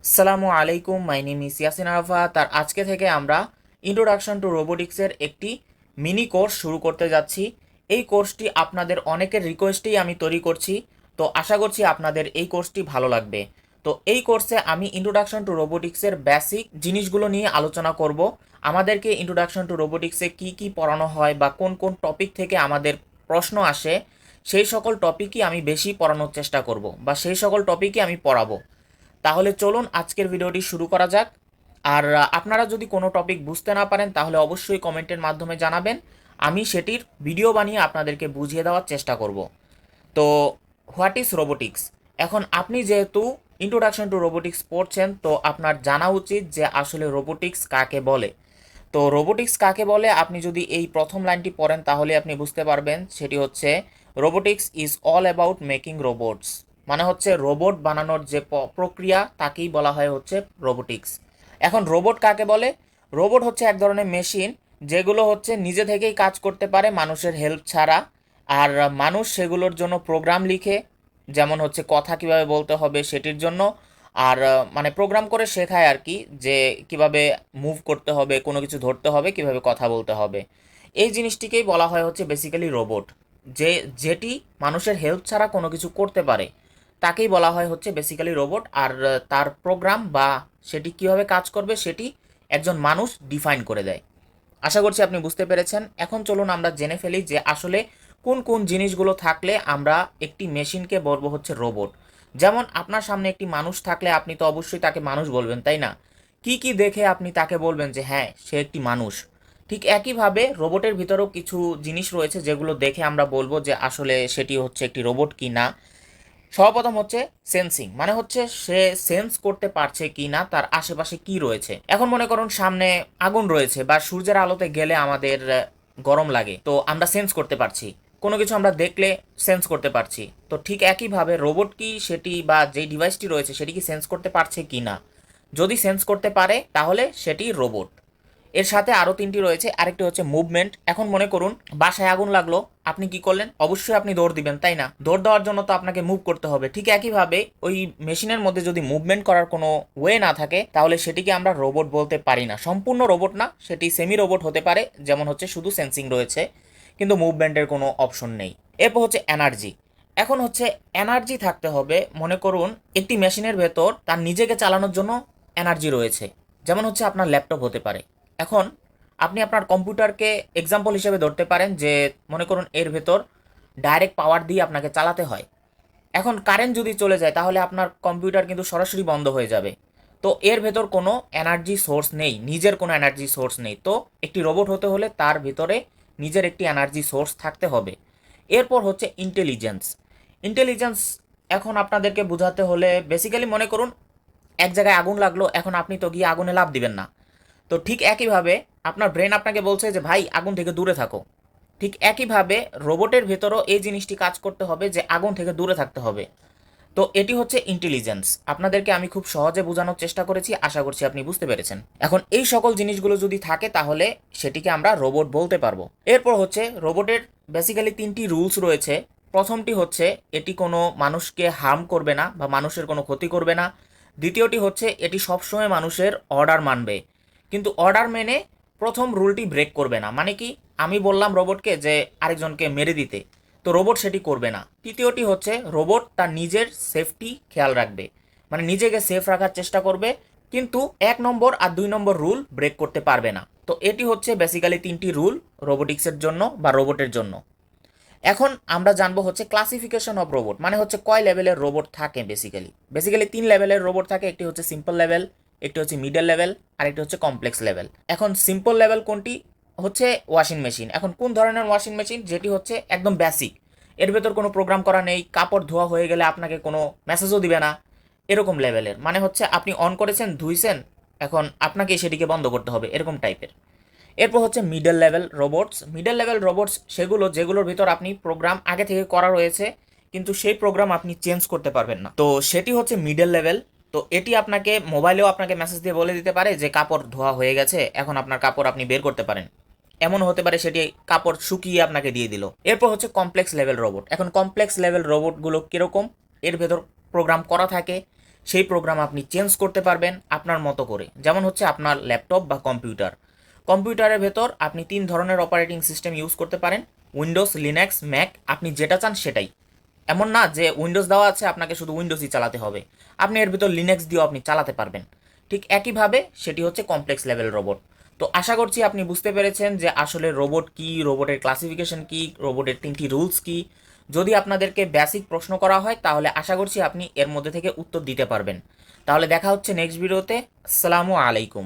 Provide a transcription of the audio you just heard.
আসসালামু আলাইকুম, my name is Yasin Arafat. আর আজকে থেকে আমরা ইন্ট্রোডাকশন টু রোবোটিক্সের একটি মিনি কোর্স শুরু করতে যাচ্ছি। এই কোর্সটি আপনাদের অনেকের রিকোয়েস্টেই আমি তৈরি করছি, তো আশা করছি আপনাদের এই কোর্সটি ভালো লাগবে। তো এই কোর্সে আমি ইন্ট্রোডাকশন টু রোবোটিক্সের বেসিক জিনিসগুলো নিয়ে আলোচনা করব। আমাদেরকে ইন্ট্রোডাকশন টু রোবোটিক্সে কি কি পড়ানো হয় বা কোন কোন টপিক থেকে আমাদের প্রশ্ন আসে, সেই সকল টপিকই আমি বেশি পড়ানোর চেষ্টা করব বা সেই সকল টপিকই আমি পড়াবো। তাহলে চলুন আজকের ভিডিওটি শুরু করা যাক। আর আপনারা যদি কোনো টপিক বুঝতে না পারেন তাহলে অবশ্যই কমেন্টের মাধ্যমে জানাবেন, আমি সেটির ভিডিও বানিয়ে আপনাদেরকে বুঝিয়ে দেওয়ার চেষ্টা করব। তো হোয়াট ইজ রোবোটিক্স? এখন আপনি যেহেতু ইন্ট্রোডাকশন টু রোবোটিক্স পড়ছেন, তো আপনার জানা উচিত যে আসলে রোবোটিক্স কাকে বলে। তো রোবোটিক্স কাকে বলে আপনি যদি এই প্রথম লাইনটি পড়েন তাহলে আপনি বুঝতে পারবেন, সেটি হচ্ছে robotics is all about making robots. মানে হচ্ছে রোবট বানানোর যে প্রক্রিয়া তাকেই বলা হয় হচ্ছে রোবোটিক্স। এখন রোবট কাকে বলে? রোবট হচ্ছে এক ধরনের মেশিন যেগুলো হচ্ছে নিজে থেকেই কাজ করতে পারে মানুষের হেল্প ছাড়া। আর মানুষ সেগুলোর জন্য প্রোগ্রাম লিখে, যেমন হচ্ছে কথা কিভাবে বলতে হবে সেটির জন্য। আর মানে প্রোগ্রাম করে শেখায় আর কি, যে কিভাবে মুভ করতে হবে, কোনো কিছু ধরতে হবে, কিভাবে কথা বলতে হবে। এই জিনিসটিকেই বলা হয় হচ্ছে বেসিক্যালি রোবট। যেটি মানুষের হেল্প ছাড়া কোনো কিছু করতে পারে তাকেই বলা হয় হচ্ছে বেসিক্যালি রোবট। আর তার প্রোগ্রাম বা সেটি কিভাবে কাজ করবে সেটি একজন মানুষ ডিফাইন করে দেয়। আশা করছি আপনি বুঝতে পেরেছেন। এখন চলুন আমরা জেনে ফেলি যে আসলে কোন কোন জিনিসগুলো থাকলে আমরা একটি মেশিনকে বলবো হচ্ছে রোবট। যেমন আপনার সামনে একটি মানুষ থাকলে আপনি তো অবশ্যই তাকে মানুষ বলবেন, তাই না? কি কি দেখে আপনি তাকে বলবেন যে হ্যাঁ সে একটি মানুষ? ঠিক একইভাবে রোবটের ভিতরেও কিছু জিনিস রয়েছে যেগুলো দেখে আমরা বলবো যে আসলে সেটি হচ্ছে একটি রোবট কি না। সর্বপ্রথম হচ্ছে সেন্সিং, মানে হচ্ছে সে সেন্স করতে পারছে কি না তার আশেপাশে কি রয়েছে। এখন মনে করুন সামনে আগুন রয়েছে বা সূর্যের আলোতে গেলে আমাদের গরম লাগে, তো আমরা সেন্স করতে পারছি। কোনো কিছু আমরা দেখলে সেন্স করতে পারছি। তো ঠিক একইভাবে রোবট কি সেটি বা যেই ডিভাইসটি রয়েছে সেটি কি সেন্স করতে পারছে কি না? যদি সেন্স করতে পারে তাহলে সেটি রোবট। এর সাথে আরও তিনটি রয়েছে। আরেকটি হচ্ছে মুভমেন্ট। এখন মনে করুন বাসায় আগুন লাগলো, আপনি কি করলেন? অবশ্যই আপনি দৌড় দিবেন, তাই না? দৌড় দেওয়ার জন্য তো আপনাকে মুভ করতে হবে। ঠিক একইভাবে ওই মেশিনের মধ্যে যদি মুভমেন্ট করার কোনো ওয়ে না থাকে তাহলে সেটিকে আমরা রোবট বলতে পারি না। সম্পূর্ণ রোবট না, সেটি সেমি রোবট হতে পারে, যেমন হচ্ছে শুধু সেন্সিং রয়েছে কিন্তু মুভমেন্টের কোনো অপশন নেই। এরপর হচ্ছে এনার্জি। এখন হচ্ছে এনার্জি থাকতে হবে। মনে করুন একটি মেশিনের ভেতর তার নিজেকে চালানোর জন্য এনার্জি রয়েছে, যেমন হচ্ছে আপনার ল্যাপটপ হতে পারে। এখন আপনি আপনার কম্পিউটারকে এক্সাম্পল হিসেবে ধরতে পারেন, যে মনে করুন এর ভেতর ডাইরেক্ট পাওয়ার দিয়ে আপনাকে চালাতে হয়। এখন কারেন্ট যদি চলে যায় তাহলে আপনার কম্পিউটার কিন্তু সরাসরি বন্ধ হয়ে যাবে। তো এর ভেতর কোনো এনার্জি সোর্স নেই, নিজের কোনো এনার্জি সোর্স নেই। তো একটি রোবট হতে হলে তার ভিতরে নিজের একটি এনার্জি সোর্স থাকতে হবে। এরপর হচ্ছে ইন্টেলিজেন্স। ইন্টেলিজেন্স এখন আপনাদেরকে বোঝাতে হলে বেসিক্যালি মনে করুন এক জায়গায় আগুন লাগলো, এখন আপনি তো গিয়ে আগুনে লাফ দিবেন না। তো ঠিক একইভাবে আপনার ব্রেন আপনাকে বলছে যে ভাই আগুন থেকে দূরে থাকো। ঠিক একইভাবে রোবটের ভেতরও এই জিনিসটি কাজ করতে হবে যে আগুন থেকে দূরে থাকতে হবে। তো এটি হচ্ছে ইন্টেলিজেন্স। আপনাদেরকে আমি খুব সহজে বোঝানোর চেষ্টা করেছি, আশা করছি আপনি বুঝতে পেরেছেন। এখন এই সকল জিনিসগুলো যদি থাকে তাহলে সেটিকে আমরা রোবট বলতে পারবো। এরপর হচ্ছে রোবটের বেসিক্যালি তিনটি রুলস রয়েছে। প্রথমটি হচ্ছে এটি কোনো মানুষকে হার্ম করবে না বা মানুষের কোনো ক্ষতি করবে না। দ্বিতীয়টি হচ্ছে এটি সবসময় মানুষের অর্ডার মানবে, কিন্তু অর্ডার মেনে প্রথম রুলটি ব্রেক করবে না। মানে কি, আমি বললাম রোবটকে যে আরেকজনকে মেরে দিতে, তো রোবট সেটি করবে না। তৃতীয়টি হচ্ছে রোবট তার নিজের সেফটি খেয়াল রাখবে, মানে নিজেকে সেফ রাখার চেষ্টা করবে, কিন্তু 1 নম্বর আর 2 নম্বর রুল ব্রেক করতে পারবে না। তো এটি হচ্ছে বেসিক্যালি তিনটি রুল রোবোটিক্সের জন্য বা রোবটের জন্য। এখন আমরা জানবো হচ্ছে ক্লাসিফিকেশন অফ রোবট, মানে হচ্ছে কয় লেভেলের রোবট থাকে। বেসিক্যালি বেসিক্যালি 3 লেভেলের রোবট থাকে। একটি হচ্ছে সিম্পল লেভেল, একটি হচ্ছে মিডল লেভেল, আর একটি হচ্ছে কমপ্লেক্স লেভেল। এখন সিম্পল লেভেল কোনটি? হচ্ছে ওয়াশিং মেশিন। এখন কোন ধরনের ওয়াশিং মেশিন? যেটি হচ্ছে একদম বেসিক, এর ভেতর কোনো প্রোগ্রাম করা নেই, কাপড় ধোয়া হয়ে গেলে আপনাকে কোনো মেসেজও দিবে না, এরকম লেভেলের। মানে হচ্ছে আপনি অন করেছেন, ধুইছেন, এখন আপনাকে সেটিকে বন্ধ করতে হবে, এরকম টাইপের। এরপর হচ্ছে middle level robots. Middle level robots সেগুলো যেগুলোর ভিতর আপনি প্রোগ্রাম আগে থেকে করা রয়েছে কিন্তু সেই প্রোগ্রাম আপনি চেঞ্জ করতে পারবেন না, তো সেটি হচ্ছে মিডল লেভেল। তো এটি আপনাকে মোবাইলেও আপনাকে মেসেজ দিয়ে বলে দিতে পারে যে কাপড় ধোয়া হয়ে গেছে, এখন আপনার কাপড় আপনি বের করতে পারেন। এমন হতে পারে সেটি কাপড় শুকিয়ে আপনাকে দিয়ে দিল। এরপর হচ্ছে কমপ্লেক্স লেভেল রোবট। এখন কমপ্লেক্স লেভেল রোবটগুলো কীরকম? এর ভেতর প্রোগ্রাম করা থাকে, সেই প্রোগ্রাম আপনি চেঞ্জ করতে পারবেন আপনার মতো করে। যেমন হচ্ছে আপনার ল্যাপটপ বা কম্পিউটার, কম্পিউটারের ভেতর আপনি 3 ধরনের অপারেটিং সিস্টেম ইউজ করতে পারেন, উইন্ডোজ, লিনাক্স, ম্যাক। আপনি যেটা চান সেটাই। এমন না যে উইন্ডোজ দেওয়া আছে আপনাকে শুধু উইন্ডোজই চালাতে হবে, আপনি এর ভিতর লিনাক্স দিয়েও আপনি চালাতে পারবেন। ঠিক একইভাবে সেটি হচ্ছে কমপ্লেক্স লেভেল রোবট। তো আশা করছি আপনি বুঝতে পেরেছেন যে আসলে রোবট কি, রোবটের ক্লাসিফিকেশন কি, রোবটের 3টি রুলস কি। যদি আপনাদেরকে বেসিক প্রশ্ন করা হয় তাহলে আশা করছি আপনি এর মধ্যে থেকে উত্তর দিতে পারবেন। তাহলে দেখা হচ্ছে নেক্সট ভিডিওতে। আসসালামু আলাইকুম।